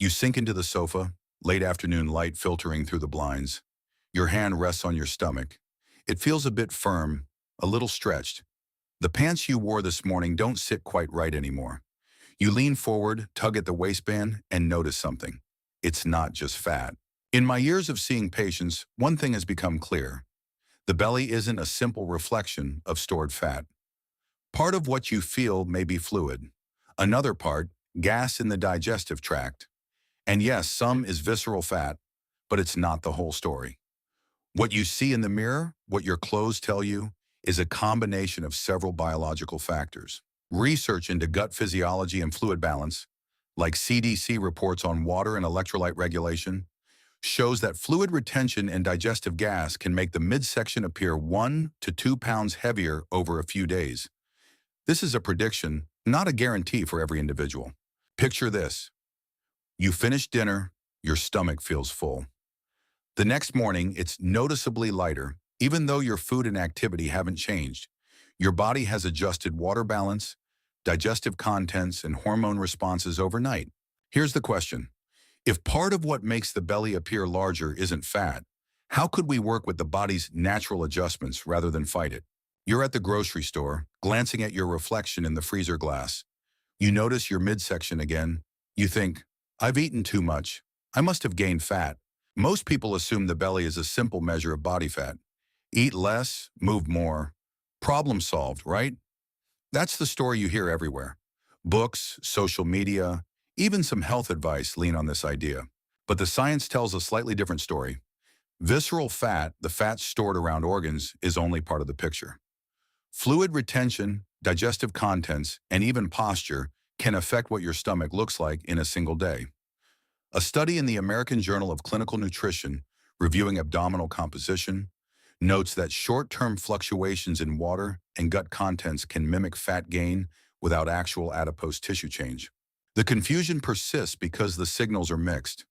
You sink into the sofa, late afternoon light filtering through the blinds. Your hand rests on your stomach. It feels a bit firm, a little stretched. The pants you wore this morning don't sit quite right anymore. You lean forward, tug at the waistband, and notice something. It's not just fat. In my years of seeing patients, one thing has become clear. The belly isn't a simple reflection of stored fat. Part of what you feel may be fluid. Another part, gas in the digestive tract. And yes, some is visceral fat, but it's not the whole story. What you see in the mirror, what your clothes tell you, is a combination of several biological factors. Research into gut physiology and fluid balance, like CDC reports on water and electrolyte regulation, shows that fluid retention and digestive gas can make the midsection appear 1 to 2 pounds heavier over a few days. This is a prediction, not a guarantee for every individual. Picture this. You finish dinner, your stomach feels full. The next morning, it's noticeably lighter, even though your food and activity haven't changed. Your body has adjusted water balance, digestive contents, and hormone responses overnight. Here's the question. If part of what makes the belly appear larger isn't fat, how could we work with the body's natural adjustments rather than fight it? You're at the grocery store, glancing at your reflection in the freezer glass. You notice your midsection again. You think, I've eaten too much. I must have gained fat. Most people assume the belly is a simple measure of body fat. Eat less, move more. Problem solved, right? That's the story you hear everywhere. Books, social media, even some health advice lean on this idea. But the science tells a slightly different story. Visceral fat, the fat stored around organs, is only part of the picture. Fluid retention, digestive contents, and even posture can affect what your stomach looks like in a single day. A study in the American Journal of Clinical Nutrition, reviewing abdominal composition, notes that short-term fluctuations in water and gut contents can mimic fat gain without actual adipose tissue change. The confusion persists because the signals are mixed.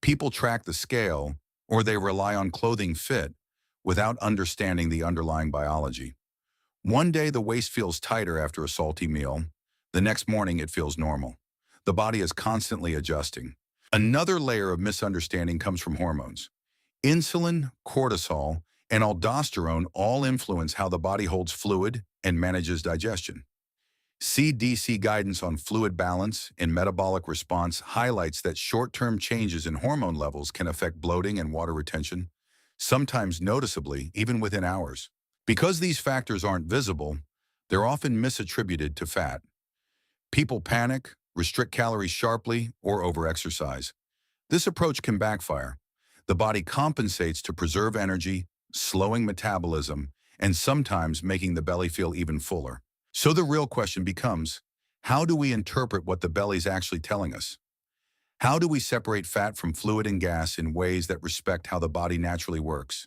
People track the scale, or they rely on clothing fit, without understanding the underlying biology. One day the waist feels tighter after a salty meal. The next morning it feels normal. The body is constantly adjusting. Another layer of misunderstanding comes from hormones. Insulin, cortisol, and aldosterone all influence how the body holds fluid and manages digestion. CDC guidance on fluid balance and metabolic response highlights that short-term changes in hormone levels can affect bloating and water retention, sometimes noticeably, even within hours. Because these factors aren't visible, they're often misattributed to fat. People panic, restrict calories sharply, or overexercise. This approach can backfire. The body compensates to preserve energy, slowing metabolism, and sometimes making the belly feel even fuller. So the real question becomes, how do we interpret what the belly's actually telling us? How do we separate fat from fluid and gas in ways that respect how the body naturally works?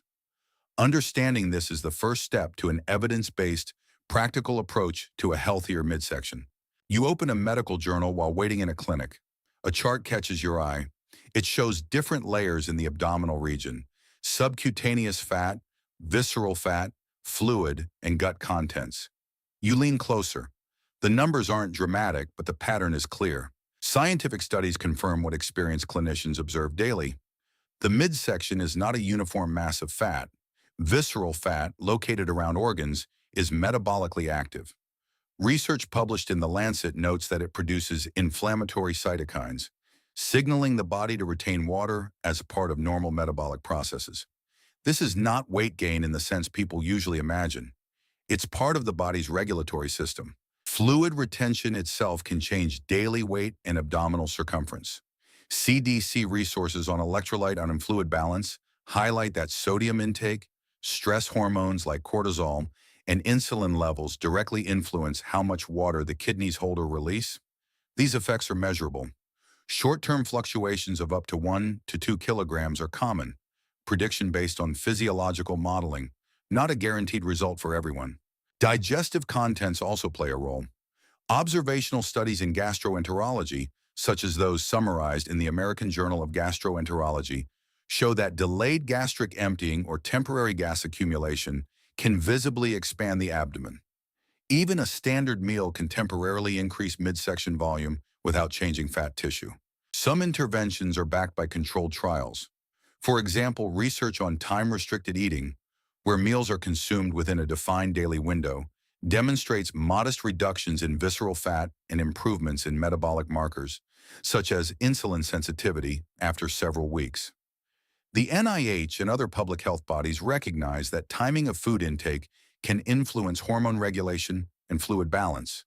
Understanding this is the first step to an evidence-based, practical approach to a healthier midsection. You open a medical journal while waiting in a clinic. A chart catches your eye. It shows different layers in the abdominal region: subcutaneous fat, visceral fat, fluid, and gut contents. You lean closer. The numbers aren't dramatic, but the pattern is clear. Scientific studies confirm what experienced clinicians observe daily. The midsection is not a uniform mass of fat. Visceral fat, located around organs, is metabolically active. Research published in The Lancet notes that it produces inflammatory cytokines, signaling the body to retain water as a part of normal metabolic processes. This is not weight gain in the sense people usually imagine. It's part of the body's regulatory system. Fluid retention itself can change daily weight and abdominal circumference. CDC resources on electrolyte and fluid balance highlight that sodium intake, stress hormones like cortisol, and insulin levels directly influence how much water the kidneys hold or release. These effects are measurable. Short-term fluctuations of up to 1 to 2 kilograms are common, prediction based on physiological modeling, not a guaranteed result for everyone. Digestive contents also play a role. Observational studies in gastroenterology, such as those summarized in the American Journal of Gastroenterology, show that delayed gastric emptying or temporary gas accumulation can visibly expand the abdomen. Even a standard meal can temporarily increase midsection volume without changing fat tissue. Some interventions are backed by controlled trials. For example, research on time-restricted eating, where meals are consumed within a defined daily window, demonstrates modest reductions in visceral fat and improvements in metabolic markers, such as insulin sensitivity, after several weeks. The NIH and other public health bodies recognize that timing of food intake can influence hormone regulation and fluid balance,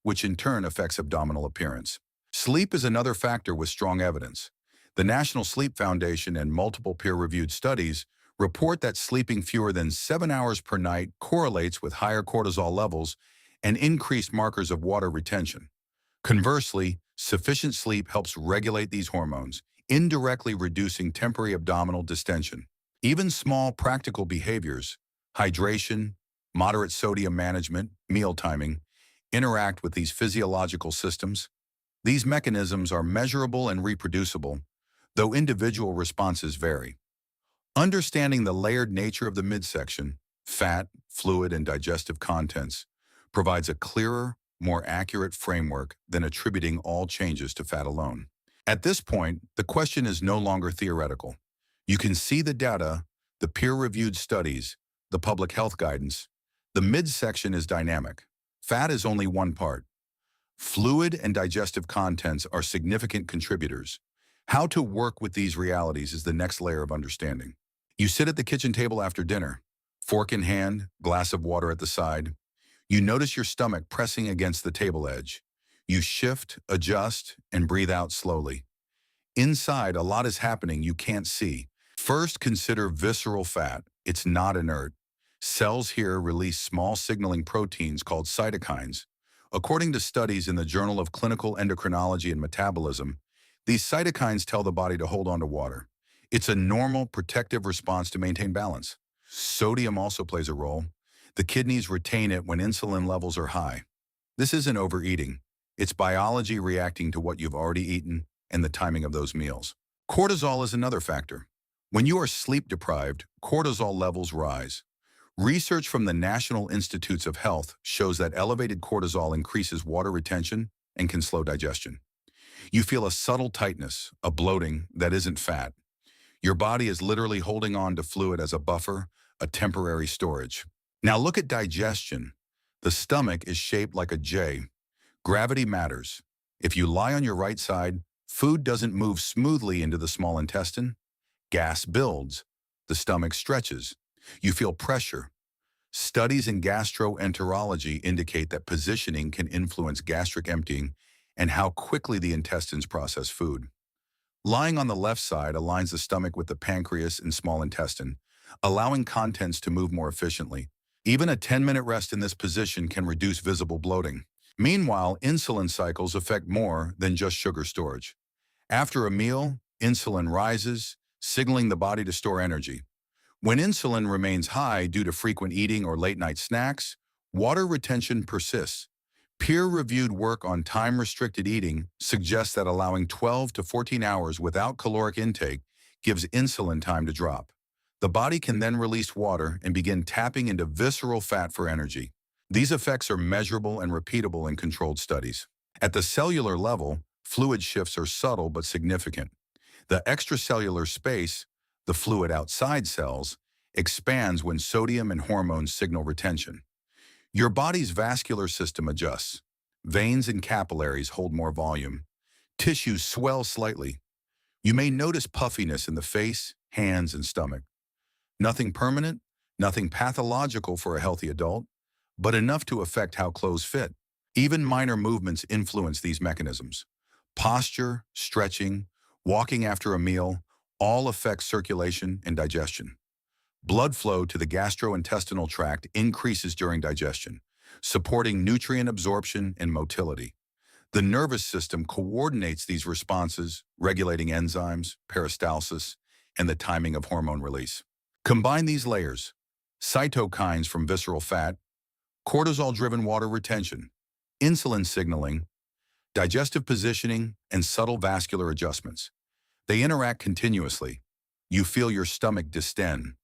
which in turn affects abdominal appearance. Sleep is another factor with strong evidence. The National Sleep Foundation and multiple peer-reviewed studies report that sleeping fewer than 7 hours per night correlates with higher cortisol levels and increased markers of water retention. Conversely, sufficient sleep helps regulate these hormones, indirectly reducing temporary abdominal distension. Even small practical behaviors, hydration, moderate sodium management, meal timing, interact with these physiological systems. These mechanisms are measurable and reproducible, though individual responses vary. Understanding the layered nature of the midsection, fat, fluid, and digestive contents, provides a clearer, more accurate framework than attributing all changes to fat alone. At this point, the question is no longer theoretical. You can see the data, the peer-reviewed studies, the public health guidance. The midsection is dynamic. Fat is only one part. Fluid and digestive contents are significant contributors. How to work with these realities is the next layer of understanding. You sit at the kitchen table after dinner, fork in hand, glass of water at the side. You notice your stomach pressing against the table edge. You shift, adjust, and breathe out slowly. Inside, a lot is happening you can't see. First, consider visceral fat. It's not inert. Cells here release small signaling proteins called cytokines. According to studies in the Journal of Clinical Endocrinology and Metabolism, these cytokines tell the body to hold on to water. It's a normal, protective response to maintain balance. Sodium also plays a role. The kidneys retain it when insulin levels are high. This isn't overeating. It's biology reacting to what you've already eaten and the timing of those meals. Cortisol is another factor. When you are sleep deprived, cortisol levels rise. Research from the National Institutes of Health shows that elevated cortisol increases water retention and can slow digestion. You feel a subtle tightness, a bloating that isn't fat. Your body is literally holding on to fluid as a buffer, a temporary storage. Now look at digestion. The stomach is shaped like a J. Gravity matters. If you lie on your right side, food doesn't move smoothly into the small intestine. Gas builds. The stomach stretches. You feel pressure. Studies in gastroenterology indicate that positioning can influence gastric emptying and how quickly the intestines process food. Lying on the left side aligns the stomach with the pancreas and small intestine, allowing contents to move more efficiently. Even a 10-minute rest in this position can reduce visible bloating. Meanwhile, insulin cycles affect more than just sugar storage. After a meal, insulin rises, signaling the body to store energy. When insulin remains high due to frequent eating or late-night snacks, water retention persists. Peer-reviewed work on time-restricted eating suggests that allowing 12 to 14 hours without caloric intake gives insulin time to drop. The body can then release water and begin tapping into visceral fat for energy. These effects are measurable and repeatable in controlled studies. At the cellular level, fluid shifts are subtle but significant. The extracellular space, the fluid outside cells, expands when sodium and hormones signal retention. Your body's vascular system adjusts. Veins and capillaries hold more volume. Tissues swell slightly. You may notice puffiness in the face, hands, and stomach. Nothing permanent, nothing pathological for a healthy adult, but enough to affect how clothes fit. Even minor movements influence these mechanisms. Posture, stretching, walking after a meal, all affect circulation and digestion. Blood flow to the gastrointestinal tract increases during digestion, supporting nutrient absorption and motility. The nervous system coordinates these responses, regulating enzymes, peristalsis, and the timing of hormone release. Combine these layers: cytokines from visceral fat, cortisol-driven water retention, insulin signaling, digestive positioning, and subtle vascular adjustments. They interact continuously. You feel your stomach distend.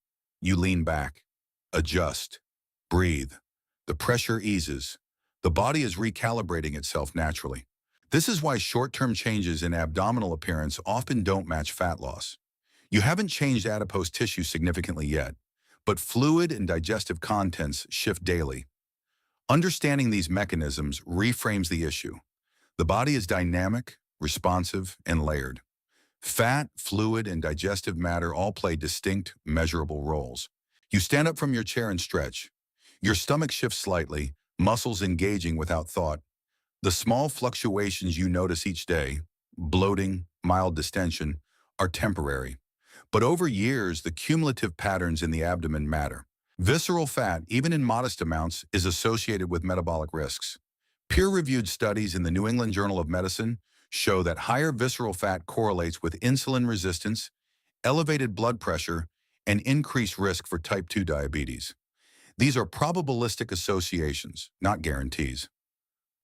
You lean back, adjust, breathe. The pressure eases. The body is recalibrating itself naturally. This is why short-term changes in abdominal appearance often don't match fat loss. You haven't changed adipose tissue significantly yet, but fluid and digestive contents shift daily. Understanding these mechanisms reframes the issue. The body is dynamic, responsive, and layered. Fat, fluid, and digestive matter all play distinct, measurable roles. You stand up from your chair and stretch. Your stomach shifts slightly, muscles engaging without thought. The small fluctuations you notice each day, bloating, mild distension, are temporary. But over years, the cumulative patterns in the abdomen matter. Visceral fat, even in modest amounts, is associated with metabolic risks. Peer-reviewed studies in the New England Journal of Medicine show that higher visceral fat correlates with insulin resistance, elevated blood pressure, and increased risk for type 2 diabetes. These are probabilistic associations, not guarantees.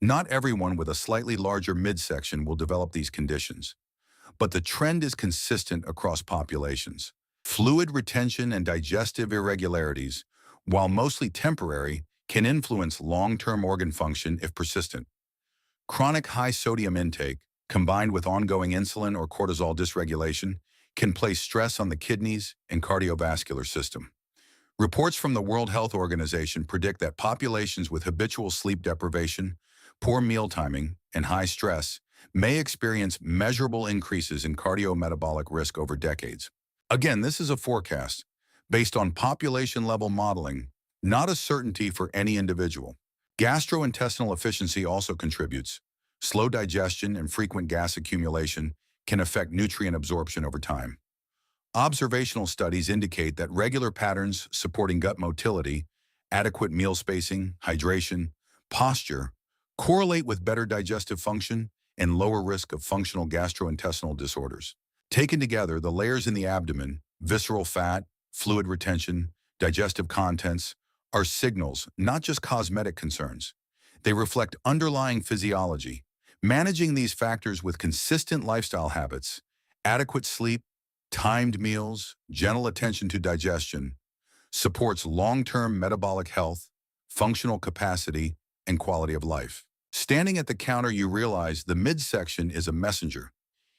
Not everyone with a slightly larger midsection will develop these conditions, but the trend is consistent across populations. Fluid retention and digestive irregularities, while mostly temporary, can influence long-term organ function if persistent. Chronic high sodium intake, combined with ongoing insulin or cortisol dysregulation, can place stress on the kidneys and cardiovascular system. Reports from the World Health Organization predict that populations with habitual sleep deprivation, poor meal timing, and high stress may experience measurable increases in cardiometabolic risk over decades. Again, this is a forecast based on population-level modeling, not a certainty for any individual. Gastrointestinal efficiency also contributes. Slow digestion and frequent gas accumulation can affect nutrient absorption over time. Observational studies indicate that regular patterns supporting gut motility, adequate meal spacing, hydration, posture, correlate with better digestive function and lower risk of functional gastrointestinal disorders. Taken together, the layers in the abdomen, visceral fat, fluid retention, digestive contents, are signals, not just cosmetic concerns. They reflect underlying physiology. Managing these factors with consistent lifestyle habits, adequate sleep, timed meals, gentle attention to digestion, supports long-term metabolic health, functional capacity, and quality of life. Standing at the counter, you realize the midsection is a messenger.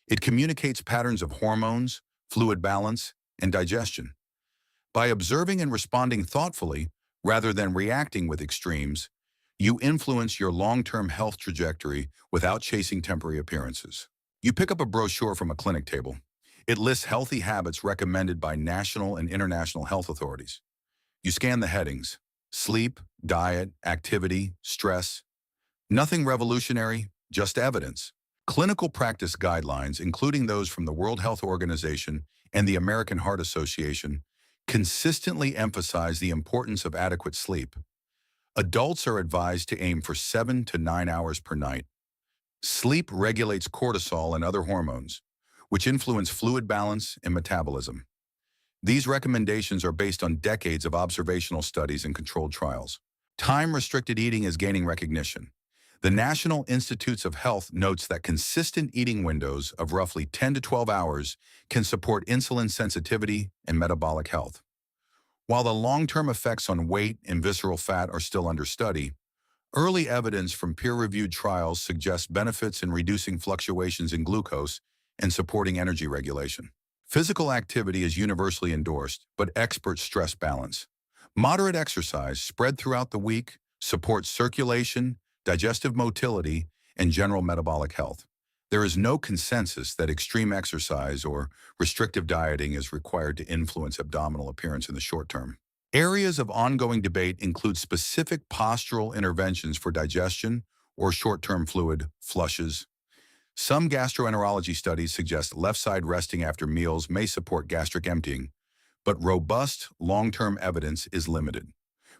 It communicates patterns of hormones, fluid balance, and digestion. By observing and responding thoughtfully, rather than reacting with extremes, you influence your long-term health trajectory without chasing temporary appearances. You pick up a brochure from a clinic table. It lists healthy habits recommended by national and international health authorities. You scan the headings: sleep, diet, activity, stress. Nothing revolutionary, just evidence. Clinical practice guidelines, including those from the World Health Organization and the American Heart Association, consistently emphasize the importance of adequate sleep. Adults are advised to aim for 7 to 9 hours per night. Sleep regulates cortisol and other hormones, which influence fluid balance and metabolism. These recommendations are based on decades of observational studies and controlled trials. Time-restricted eating is gaining recognition. The National Institutes of Health notes that consistent eating windows of roughly 10 to 12 hours can support insulin sensitivity and metabolic health. While the long-term effects on weight and visceral fat are still under study, early evidence from peer-reviewed trials suggests benefits in reducing fluctuations in glucose and supporting energy regulation. Physical activity is universally endorsed, but experts stress balance. Moderate exercise spread throughout the week supports circulation, digestive motility, and general metabolic health. There is no consensus that extreme exercise or restrictive dieting is required to influence abdominal appearance in the short term. Areas of ongoing debate include specific postural interventions for digestion or short-term fluid flushes. Some gastroenterology studies suggest left-side resting after meals may support gastric emptying, but robust, long-term evidence is limited.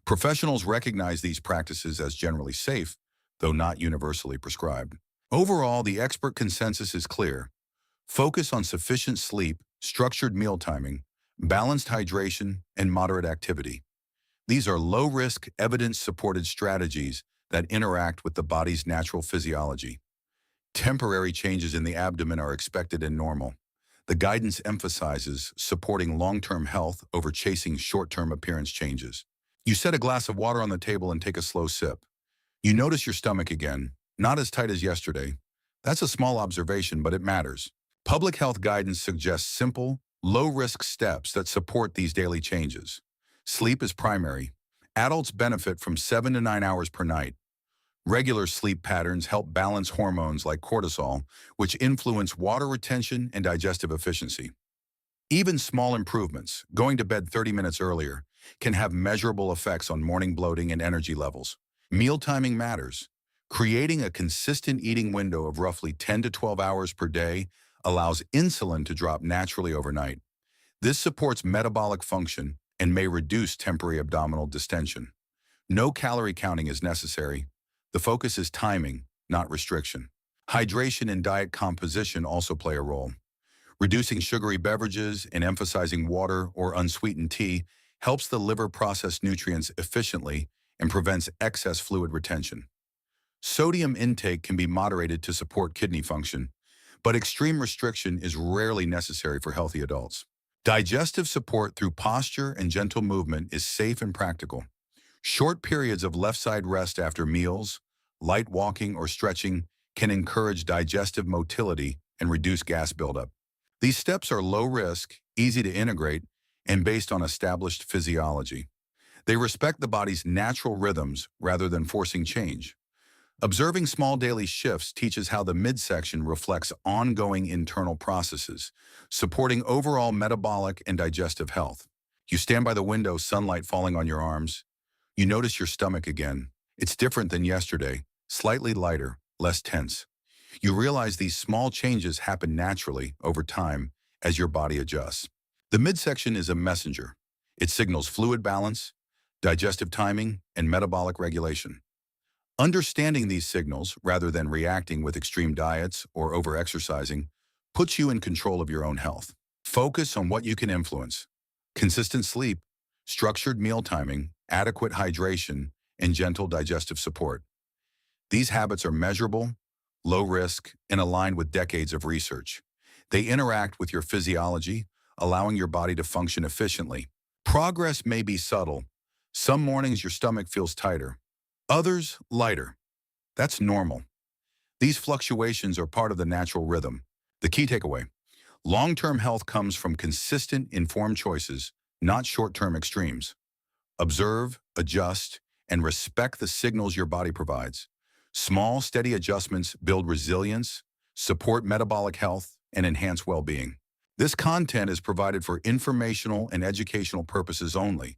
Professionals recognize these practices as generally safe, though not universally prescribed. Overall, the expert consensus is clear. Focus on sufficient sleep, structured meal timing, balanced hydration, and moderate activity. These are low-risk, evidence-supported strategies that interact with the body's natural physiology. Temporary changes in the abdomen are expected and normal. The guidance emphasizes supporting long-term health over chasing short-term appearance changes. You set a glass of water on the table and take a slow sip. You notice your stomach again, not as tight as yesterday, That's a small observation, but it matters. Public health guidance suggests simple, low-risk steps that support these daily changes. Sleep is primary. Adults benefit from 7 to 9 hours per night. Regular sleep patterns help balance hormones like cortisol, which influence water retention and digestive efficiency. Even small improvements, going to bed 30 minutes earlier, can have measurable effects on morning bloating and energy levels. Meal timing matters. Creating a consistent eating window of roughly 10 to 12 hours per day allows insulin to drop naturally overnight. This supports metabolic function and may reduce temporary abdominal distension. No calorie counting is necessary. The focus is timing, not restriction. Hydration and diet composition also play a role. Reducing sugary beverages and emphasizing water or unsweetened tea helps the liver process nutrients efficiently and prevents excess fluid retention. Sodium intake can be moderated to support kidney function, but extreme restriction is rarely necessary for healthy adults. Digestive support through posture and gentle movement is safe and practical. Short periods of left-side rest after meals, light walking or stretching can encourage digestive motility and reduce gas buildup. These steps are low risk, easy to integrate, and based on established physiology. They respect the body's natural rhythms rather than forcing change. Observing small daily shifts teaches how the midsection reflects ongoing internal processes, supporting overall metabolic and digestive health. You stand by the window, sunlight falling on your arms. You notice your stomach again. It's different than yesterday, slightly lighter, less tense. You realize these small changes happen naturally over time as your body adjusts. The midsection is a messenger. It signals fluid balance, digestive timing, and metabolic regulation. Understanding these signals, rather than reacting with extreme diets or over-exercising, puts you in control of your own health. Focus on what you can influence: consistent sleep, structured meal timing, adequate hydration, and gentle digestive support. These habits are measurable, low risk, and aligned with decades of research. They interact with your physiology, allowing your body to function efficiently. Progress may be subtle. Some mornings your stomach feels tighter, others lighter. That's normal. These fluctuations are part of the natural rhythm. The key takeaway: long-term health comes from consistent, informed choices, not short-term extremes. Observe, adjust, and respect the signals your body provides. Small, steady adjustments build resilience, support metabolic health, and enhance well-being. This content is provided for informational and educational purposes only.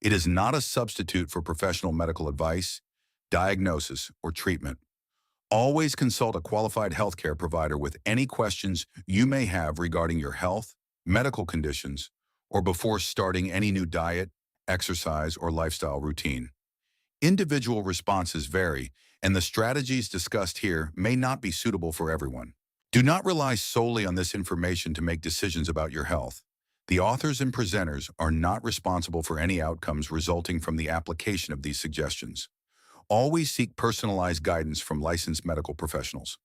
It is not a substitute for professional medical advice, diagnosis, or treatment. Always consult a qualified healthcare provider with any questions you may have regarding your health, medical conditions, or before starting any new diet, exercise, or lifestyle routine. Individual responses vary, and the strategies discussed here may not be suitable for everyone. Do not rely solely on this information to make decisions about your health. The authors and presenters are not responsible for any outcomes resulting from the application of these suggestions. Always seek personalized guidance from licensed medical professionals.